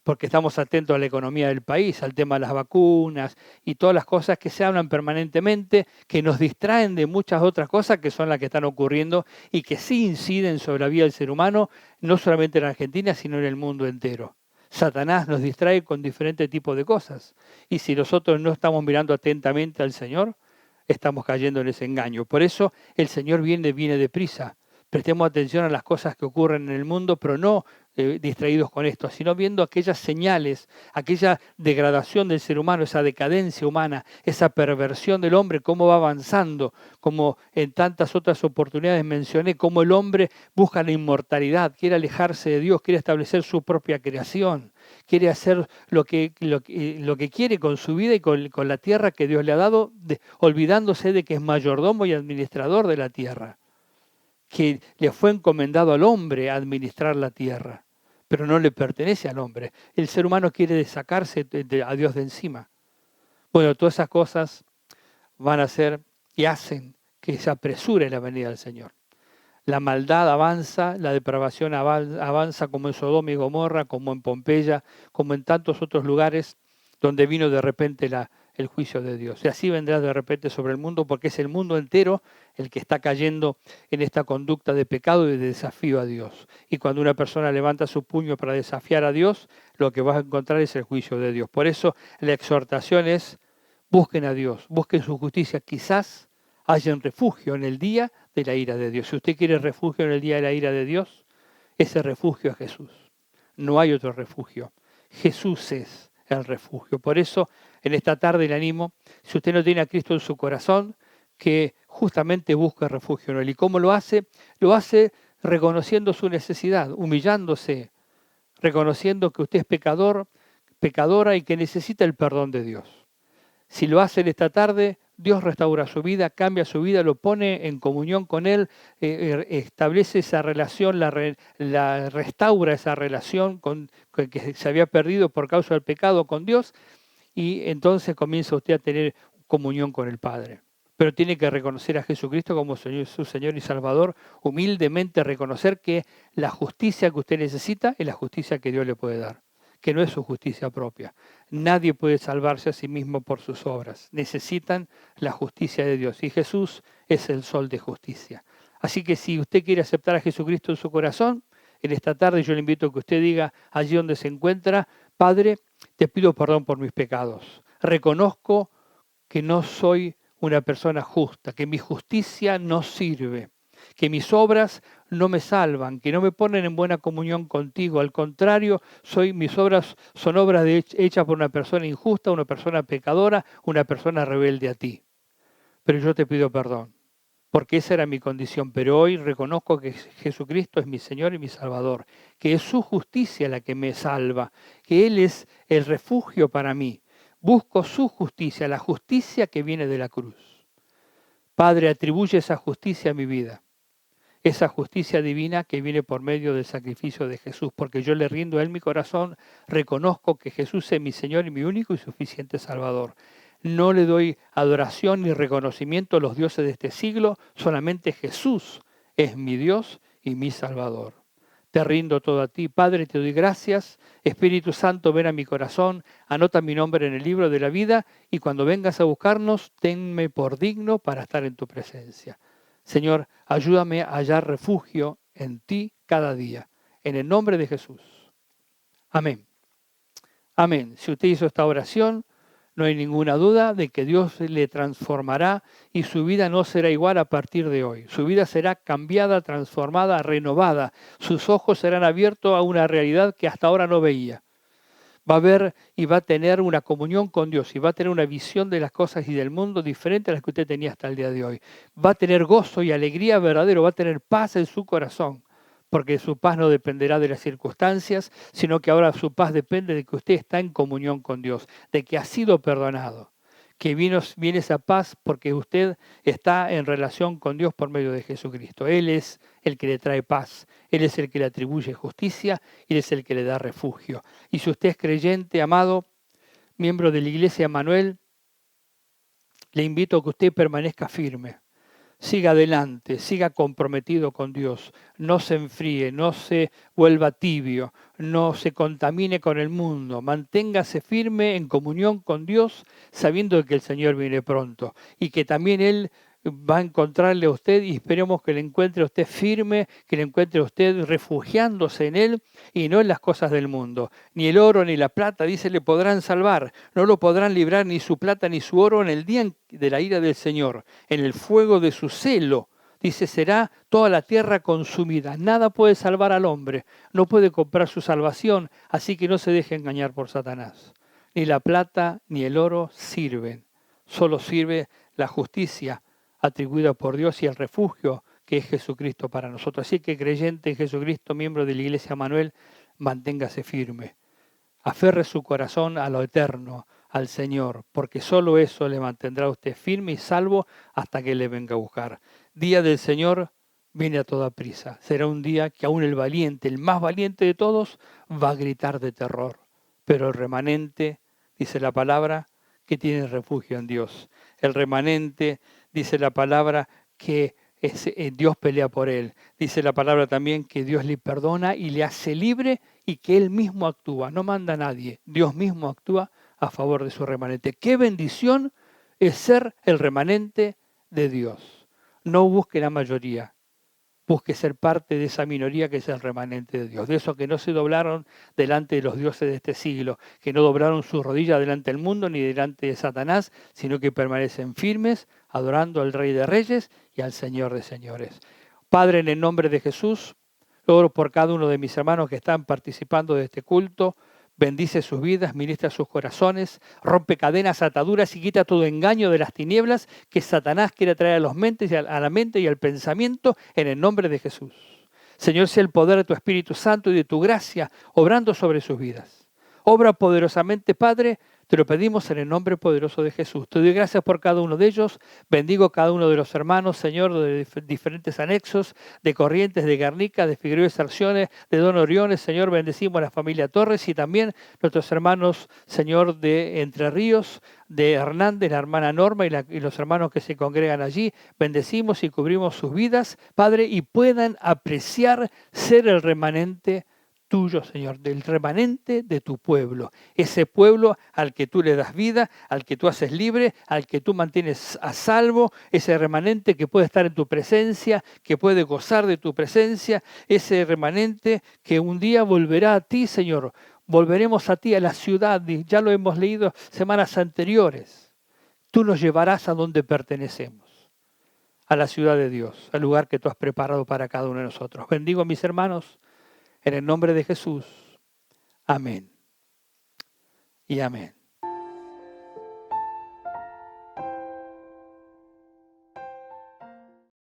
porque estamos atentos a la economía del país, al tema de las vacunas y todas las cosas que se hablan permanentemente, que nos distraen de muchas otras cosas que son las que están ocurriendo y que sí inciden sobre la vida del ser humano, no solamente en Argentina, sino en el mundo entero. Satanás nos distrae con diferentes tipos de cosas. Y si nosotros no estamos mirando atentamente al Señor, estamos cayendo en ese engaño. Por eso el Señor viene deprisa. Prestemos atención a las cosas que ocurren en el mundo, pero no distraídos con esto, sino viendo aquellas señales, aquella degradación del ser humano, esa decadencia humana, esa perversión del hombre, cómo va avanzando, como en tantas otras oportunidades mencioné, cómo el hombre busca la inmortalidad, quiere alejarse de Dios, quiere establecer su propia creación, quiere hacer lo que quiere con su vida y con la tierra que Dios le ha dado, olvidándose de que es mayordomo y administrador de la tierra, que le fue encomendado al hombre a administrar la tierra, pero no le pertenece al hombre. El ser humano quiere sacarse a Dios de encima. Bueno, todas esas cosas van a hacer y hacen que se apresure la venida del Señor. La maldad avanza, la depravación avanza como en Sodoma y Gomorra, como en Pompeya, como en tantos otros lugares donde vino de repente el juicio de Dios. Y así vendrá de repente sobre el mundo, porque es el mundo entero el que está cayendo en esta conducta de pecado y de desafío a Dios. Y cuando una persona levanta su puño para desafiar a Dios, lo que vas a encontrar es el juicio de Dios. Por eso la exhortación es, busquen a Dios, busquen su justicia. Quizás hayan refugio en el día de la ira de Dios. Si usted quiere refugio en el día de la ira de Dios, ese refugio es Jesús. No hay otro refugio. Jesús es el refugio. Por eso, en esta tarde le animo, si usted no tiene a Cristo en su corazón, que justamente busque refugio en Él. ¿Y cómo lo hace? Lo hace reconociendo su necesidad, humillándose, reconociendo que usted es pecador, pecadora y que necesita el perdón de Dios. Si lo hace en esta tarde, Dios restaura su vida, cambia su vida, lo pone en comunión con Él, establece esa relación, la restaura esa relación que se había perdido por causa del pecado con Dios, y entonces comienza usted a tener comunión con el Padre. Pero tiene que reconocer a Jesucristo como su Señor y Salvador, humildemente reconocer que la justicia que usted necesita es la justicia que Dios le puede dar, que no es su justicia propia. Nadie puede salvarse a sí mismo por sus obras. Necesitan la justicia de Dios y Jesús es el sol de justicia. Así que si usted quiere aceptar a Jesucristo en su corazón, en esta tarde yo le invito a que usted diga allí donde se encuentra, Padre, te pido perdón por mis pecados. Reconozco que no soy una persona justa, que mi justicia no sirve, que mis obras no me salvan, que no me ponen en buena comunión contigo. Al contrario, mis obras son obras hechas por una persona injusta, una persona pecadora, una persona rebelde a ti. Pero yo te pido perdón, porque esa era mi condición. Pero hoy reconozco que Jesucristo es mi Señor y mi Salvador, que es su justicia la que me salva, que Él es el refugio para mí. Busco su justicia, la justicia que viene de la cruz. Padre, atribuye esa justicia a mi vida. esa justicia divina que viene por medio del sacrificio de Jesús, porque yo le rindo a Él mi corazón, reconozco que Jesús es mi Señor y mi único y suficiente Salvador. No le doy adoración ni reconocimiento a los dioses de este siglo, solamente Jesús es mi Dios y mi Salvador. Te rindo todo a ti, Padre, te doy gracias. Espíritu Santo, ven a mi corazón, anota mi nombre en el libro de la vida y cuando vengas a buscarnos, tenme por digno para estar en tu presencia. Señor, ayúdame a hallar refugio en ti cada día. En el nombre de Jesús. Amén. Amén. Si usted hizo esta oración, no hay ninguna duda de que Dios le transformará y su vida no será igual a partir de hoy. Su vida será cambiada, transformada, renovada. Sus ojos serán abiertos a una realidad que hasta ahora no veía. Va a ver y va a tener una comunión con Dios y va a tener una visión de las cosas y del mundo diferente a las que usted tenía hasta el día de hoy. Va a tener gozo y alegría verdadero, va a tener paz en su corazón, porque su paz no dependerá de las circunstancias, sino que ahora su paz depende de que usted está en comunión con Dios, de que ha sido perdonado, que viene esa paz porque usted está en relación con Dios por medio de Jesucristo. Él es el que le trae paz, Él es el que le atribuye justicia y Él es el que le da refugio. Y si usted es creyente, amado, miembro de la Iglesia Emanuel, le invito a que usted permanezca firme. Siga adelante, siga comprometido con Dios, no se enfríe, no se vuelva tibio, no se contamine con el mundo, manténgase firme en comunión con Dios, sabiendo que el Señor viene pronto y que también Él va a encontrarle a usted y esperemos que le encuentre a usted firme, que le encuentre a usted refugiándose en Él y no en las cosas del mundo. Ni el oro ni la plata, dice, le podrán salvar, no lo podrán librar ni su plata ni su oro en el día de la ira del Señor, en el fuego de su celo. Dice, será toda la tierra consumida. Nada puede salvar al hombre, no puede comprar su salvación, así que no se deje engañar por Satanás. Ni la plata ni el oro sirven, solo sirve la justicia atribuida por Dios y el refugio que es Jesucristo para nosotros. Así que creyente en Jesucristo, miembro de la Iglesia Emanuel, manténgase firme. Aferre su corazón a lo eterno, al Señor, porque solo eso le mantendrá a usted firme y salvo hasta que le venga a buscar. Día del Señor viene a toda prisa. Será un día que aún el valiente, el más valiente de todos, va a gritar de terror. Pero el remanente, dice la palabra, que tiene refugio en Dios. El remanente, dice la palabra, que Dios pelea por él. Dice la palabra también que Dios le perdona y le hace libre y que Él mismo actúa. No manda a nadie. Dios mismo actúa a favor de su remanente. ¡Qué bendición es ser el remanente de Dios! No busque la mayoría. Busque ser parte de esa minoría que es el remanente de Dios. De esos que no se doblaron delante de los dioses de este siglo, que no doblaron sus rodillas delante del mundo ni delante de Satanás, sino que permanecen firmes, adorando al Rey de Reyes y al Señor de Señores. Padre, en el nombre de Jesús, oro por cada uno de mis hermanos que están participando de este culto. Bendice sus vidas, ministra sus corazones, rompe cadenas, ataduras y quita todo engaño de las tinieblas que Satanás quiere traer a los mentes y a la mente y al pensamiento en el nombre de Jesús. Señor, sea el poder de tu Espíritu Santo y de tu gracia obrando sobre sus vidas. Obra poderosamente, Padre, te lo pedimos en el nombre poderoso de Jesús. Te doy gracias por cada uno de ellos. Bendigo cada uno de los hermanos, Señor, de diferentes anexos, de Corrientes, de Guernica, de Figueroa y Sarciones, de Don Oriones. Señor, bendecimos a la familia Torres y también nuestros hermanos, Señor, de Entre Ríos, de Hernández, la hermana Norma y los hermanos que se congregan allí. Bendecimos y cubrimos sus vidas, Padre, y puedan apreciar ser el remanente tuyo, Señor, del remanente de tu pueblo, ese pueblo al que tú le das vida, al que tú haces libre, al que tú mantienes a salvo, ese remanente que puede estar en tu presencia, que puede gozar de tu presencia, ese remanente que un día volverá a ti, Señor. Volveremos a ti, a la ciudad, ya lo hemos leído semanas anteriores. Tú nos llevarás a donde pertenecemos, a la ciudad de Dios, al lugar que tú has preparado para cada uno de nosotros. Bendigo a mis hermanos. En el nombre de Jesús. Amén. Y amén.